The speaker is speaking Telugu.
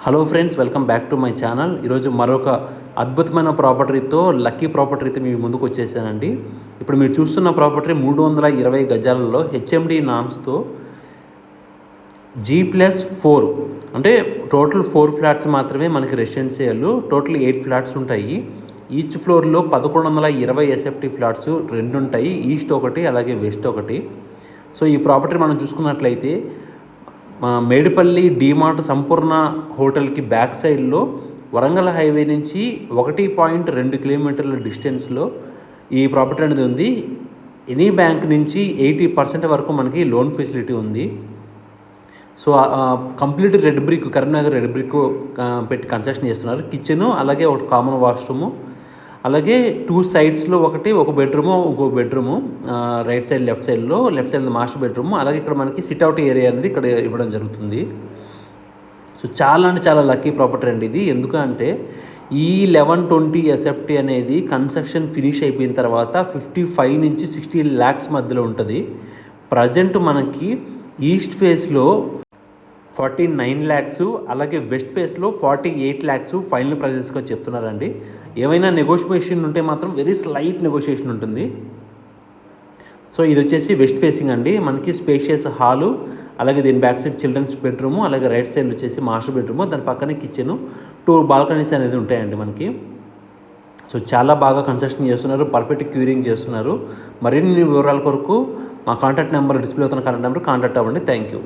Hello friends, welcome back to my channel. ఈరోజు మరొక అద్భుతమైన ప్రాపర్టీతో లక్కీ ప్రాపర్టీతో మీ ముందుకు వచ్చేసానండి. ఇప్పుడు మీరు చూస్తున్న ప్రాపర్టీ 320 గజాలలో హెచ్ఎండి నామ్స్తో G+4 అంటే టోటల్ 4 ఫ్లాట్స్ మాత్రమే మనకి రెసిడెన్షియల్. టోటల్ 8 ఫ్లాట్స్ ఉంటాయి. ఈచ్ ఫ్లోర్లో 1120 ఎస్ఎఫ్టీ ఫ్లాట్స్ 2 ఉంటాయి. ఈస్ట్ ఒకటి, అలాగే వెస్ట్ ఒకటి. సో ఈ ప్రాపర్టీ మనం చూసుకున్నట్లయితే మేడిపల్లి డీమార్ట్ సంపూర్ణ హోటల్కి బ్యాక్ సైడ్లో వరంగల్ హైవే నుంచి 1.2 కిలోమీటర్ల డిస్టెన్స్లో ఈ ప్రాపర్టీ అనేది ఉంది. ఎనీ బ్యాంక్ నుంచి 80% వరకు మనకి లోన్ ఫెసిలిటీ ఉంది. So complete red brick, Karimnagar red brick పెట్టి కన్స్ట్రక్షన్ చేస్తున్నారు. కిచెను, అలాగే ఒకటి కామన్ వాష్రూము, అలాగే 2 సైడ్స్లో ఒక బెడ్రూము, ఇంకో bedroom, right side left side master bedroom, అలాగే ఇక్కడ మనకి సిట్అవుట్ ఏరియా అనేది ఇక్కడ ఇవ్వడం జరుగుతుంది. సో చాలా అంటే చాలా లక్కీ ప్రాపర్టీ అండి ఇది. ఎందుకంటే ఈ 1120 ఎస్ఎఫ్టీ అనేది కన్స్ట్రక్షన్ ఫినిష్ అయిపోయిన తర్వాత 55 నుంచి 60 lakhs మధ్యలో ఉంటుంది. ప్రజెంట్ మనకి ఈస్ట్ ఫేస్లో 49 lakhs, అలాగే వెస్ట్ ఫేస్లో 48 lakhs ఫైనల్ ప్రైజెస్గా చెప్తున్నారండి. ఏమైనా నెగోషియేషన్ ఉంటే మాత్రం వెరీ స్లైట్ నెగోషియేషన్ ఉంటుంది. సో ఇది వచ్చేసి వెస్ట్ ఫేసింగ్ అండి. మనకి స్పేషియస్ హాలు, అలాగే దీని బ్యాక్ సైడ్ చిల్డ్రన్స్ బెడ్రూము, అలాగే రైట్ సైడ్ వచ్చేసి మాస్టర్ బెడ్రూము, దాని పక్కనే కిచెను, 2 బాల్కనీస్ అనేది ఉంటాయండి మనకి. సో చాలా బాగా కన్స్ట్రక్షన్ చేస్తున్నారు, పర్ఫెక్ట్ క్యూరింగ్ చేస్తున్నారు. మరిన్ని వివరాల కొరకు మా కాంటాక్ట్ నెంబర్ డిస్ప్లే అవుతున్న కాంటాక్ట్ నెంబర్ కాంటాక్ట్ అవ్వండి. Thank you.